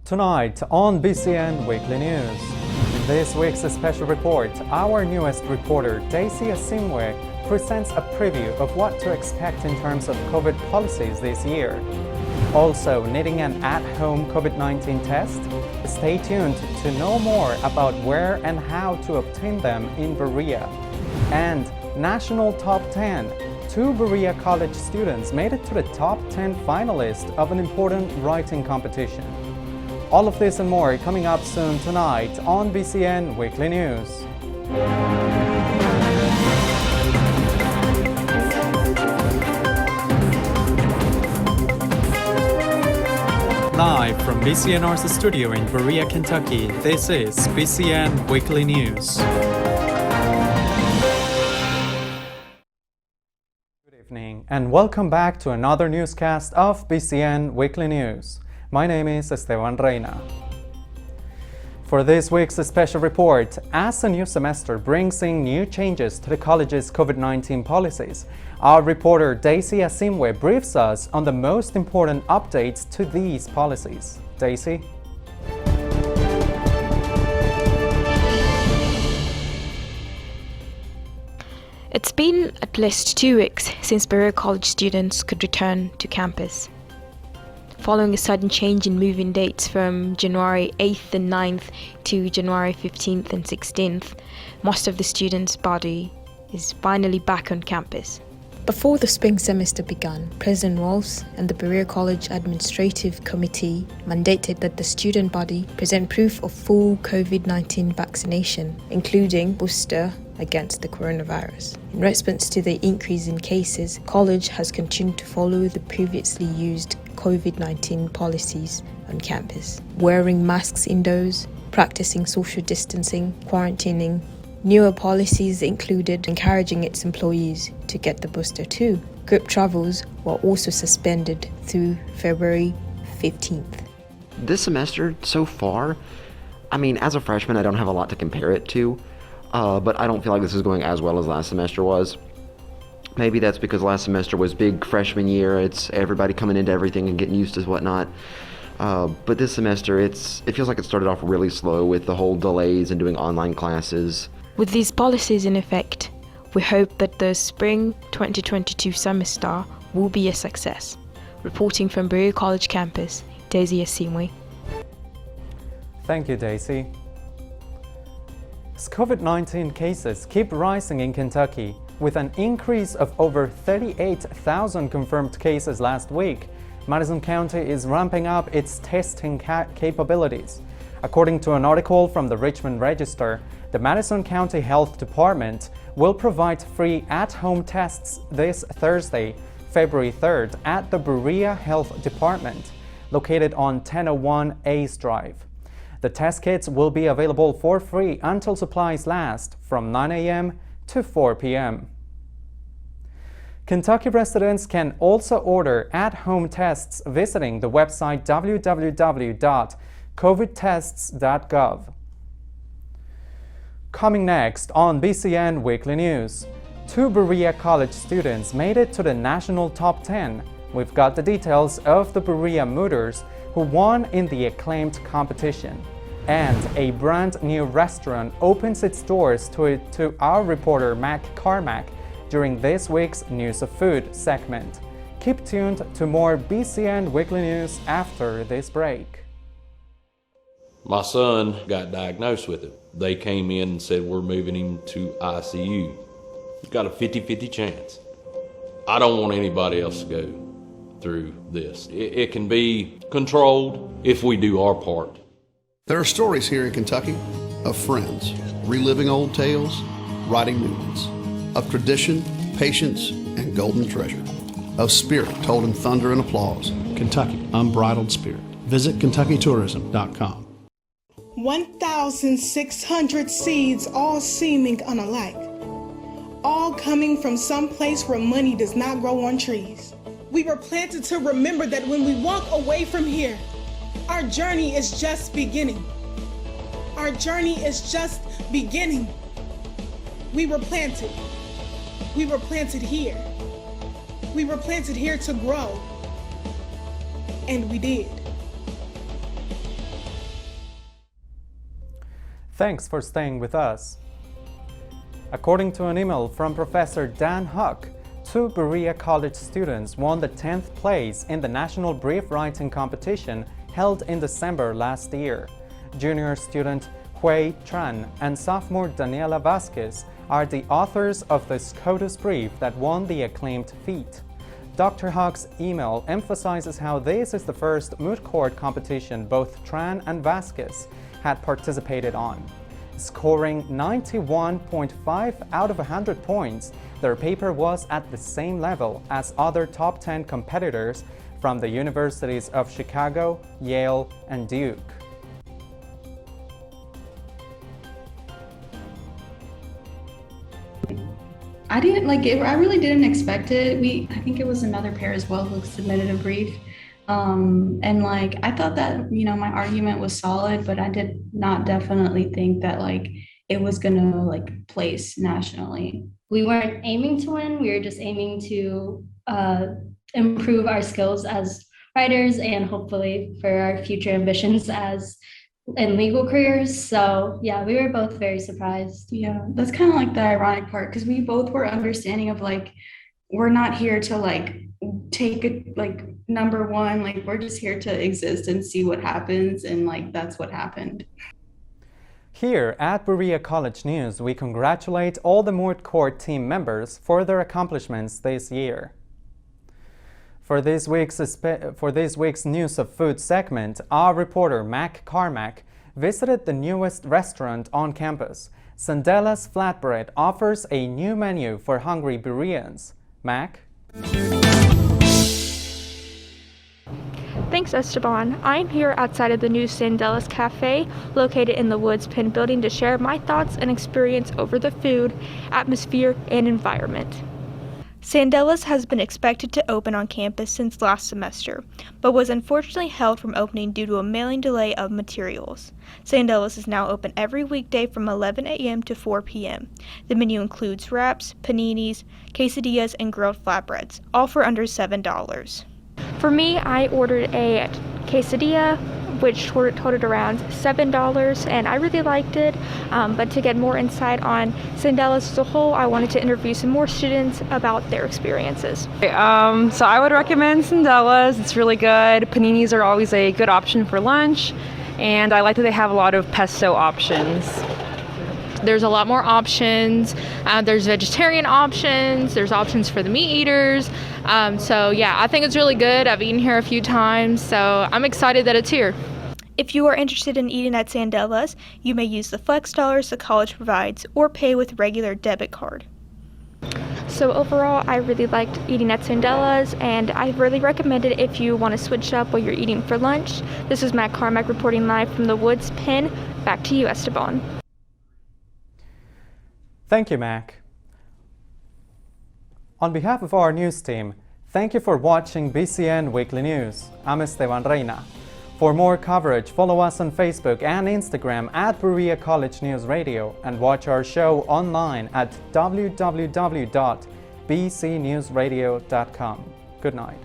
Tonight on BCN Weekly News. In this week's special report, our newest reporter, Daisy Asimwe, presents a preview of what to expect in terms of COVID policies this year. Also, needing an at-home COVID-19 test? Stay tuned to know more about where and how to obtain them in Berea. And National Top 10. Two Berea College students made it to the top 10 finalists of an important writing competition. All of this and more coming up soon tonight on BCN Weekly News. Live from BCNR's studio in Berea, Kentucky, this is BCN Weekly News. Good evening and welcome back to another newscast of BCN Weekly News. My name is Esteban Reina. For this week's special report, as a new semester brings in new changes to the college's COVID-19 policies, our reporter Daisy Asimwe briefs us on the most important updates to these policies. Daisy? It's been at least 2 weeks since Berea College students could return to campus. Following a sudden change in moving dates from January 8th and 9th to January 15th and 16th, most of the students' body is finally back on campus. Before the spring semester began, President Rolfs and the Berea College Administrative Committee mandated that the student body present proof of full COVID-19 vaccination, including booster against the coronavirus. In response to the increase in cases, college has continued to follow the previously used COVID-19 policies on campus, wearing masks indoors, practicing social distancing, quarantining. Newer policies included encouraging its employees to get the booster too. Group travels were also suspended through February 15th. This semester, so far, as a freshman, I don't have a lot to compare it to, but I don't feel like this is going as well as last semester was. Maybe that's because last semester was big freshman year. It's everybody coming into everything and getting used to whatnot. But this semester, it feels like it started off really slow with the whole delays and doing online classes. With these policies in effect, we hope that the spring 2022 semester will be a success. Reporting from Berea College campus, Daisy Asimwe. Thank you, Daisy. As COVID-19 cases keep rising in Kentucky, with an increase of over 38,000 confirmed cases last week, Madison County is ramping up its testing capabilities. According to an article from the Richmond Register, the Madison County Health Department will provide free at-home tests this Thursday, February 3rd, at the Berea Health Department, located on 1001 Ace Drive. The test kits will be available for free until supplies last, from 9 a.m. to 4 p.m. Kentucky residents can also order at-home tests visiting the website www.covidtests.gov. Coming next on BCN Weekly News, two Berea College students made it to the national top 10. We've got the details of the Berea Mooters who won in the acclaimed competition. And a brand new restaurant opens its doors to our reporter Mac Carmack during this week's News of Food segment. Keep tuned to more BCN Weekly News after this break. My son got diagnosed with it. They came in and said, we're moving him to ICU. He's got a 50-50 chance. I don't want anybody else to go through this. It can be controlled if we do our part. There are stories here in Kentucky of friends reliving old tales, writing new ones, of tradition, patience, and golden treasure, of spirit told in thunder and applause. Kentucky, unbridled spirit. Visit KentuckyTourism.com. 1,600 seeds, all seeming unalike, all coming from some place where money does not grow on trees. We were planted to remember that when we walk away from here, our journey is just beginning. Our journey is just beginning. We were planted. We were planted here. We were planted here to grow. And we did. Thanks for staying with us. According to an email from Professor Dan Huck, 2 Berea College students won the 10th place in the National Brief Writing Competition held in December last year. Junior student Hui Tran and sophomore Daniela Vasquez are the authors of the SCOTUS brief that won the acclaimed feat. Dr. Huck's email emphasizes how this is the first moot court competition both Tran and Vasquez had participated on. Scoring 91.5 out of 100 points, their paper was at the same level as other top 10 competitors from the universities of Chicago, Yale, and Duke. I didn't like it. I really didn't expect it. I think it was another pair as well who submitted a brief. And like, I thought that, my argument was solid, but I did not definitely think that like it was gonna like place nationally. We weren't aiming to win. We were just aiming to improve our skills as writers and hopefully for our future ambitions as in legal careers. So yeah, we were both very surprised. Yeah, that's kind of like the ironic part because we both were understanding of like, we're not here to like take it like number one, like we're just here to exist and see what happens, and like that's what happened. Here at Berea College News, we congratulate all the moot court team members for their accomplishments this year. For this week's News of Food segment, our reporter Mac Carmack visited the newest restaurant on campus. Sandella's Flatbread offers a new menu for hungry Bereans. Mac? Thanks, Esteban. I'm here outside of the new Sandella's Cafe, located in the Woods Pen building, to share my thoughts and experience over the food, atmosphere, and environment. Sandella's has been expected to open on campus since last semester, but was unfortunately held from opening due to a mailing delay of materials. Sandella's is now open every weekday from 11 a.m. to 4 p.m. The menu includes wraps, paninis, quesadillas, and grilled flatbreads, all for under $7. For me, I ordered a quesadilla, which totaled around $7, and I really liked it. But to get more insight on Sandella's as a whole, I wanted to interview some more students about their experiences. So I would recommend Sandella's. It's really good. Paninis are always a good option for lunch, and I like that they have a lot of pesto options. There's a lot more options. There's vegetarian options. There's options for the meat eaters. So yeah, I think it's really good. I've eaten here a few times, so I'm excited that it's here. If you are interested in eating at Sandella's, you may use the Flex Dollars the college provides or pay with regular debit card. So overall, I really liked eating at Sandella's, and I really recommend it if you want to switch up while you're eating for lunch. This is Matt Carmack reporting live from the Woods Pen. Back to you, Esteban. Thank you, Mac. On behalf of our news team, thank you for watching BCN Weekly News. I'm Esteban Reina. For more coverage, follow us on Facebook and Instagram at Berea College News Radio, and watch our show online at www.bcnewsradio.com. Good night.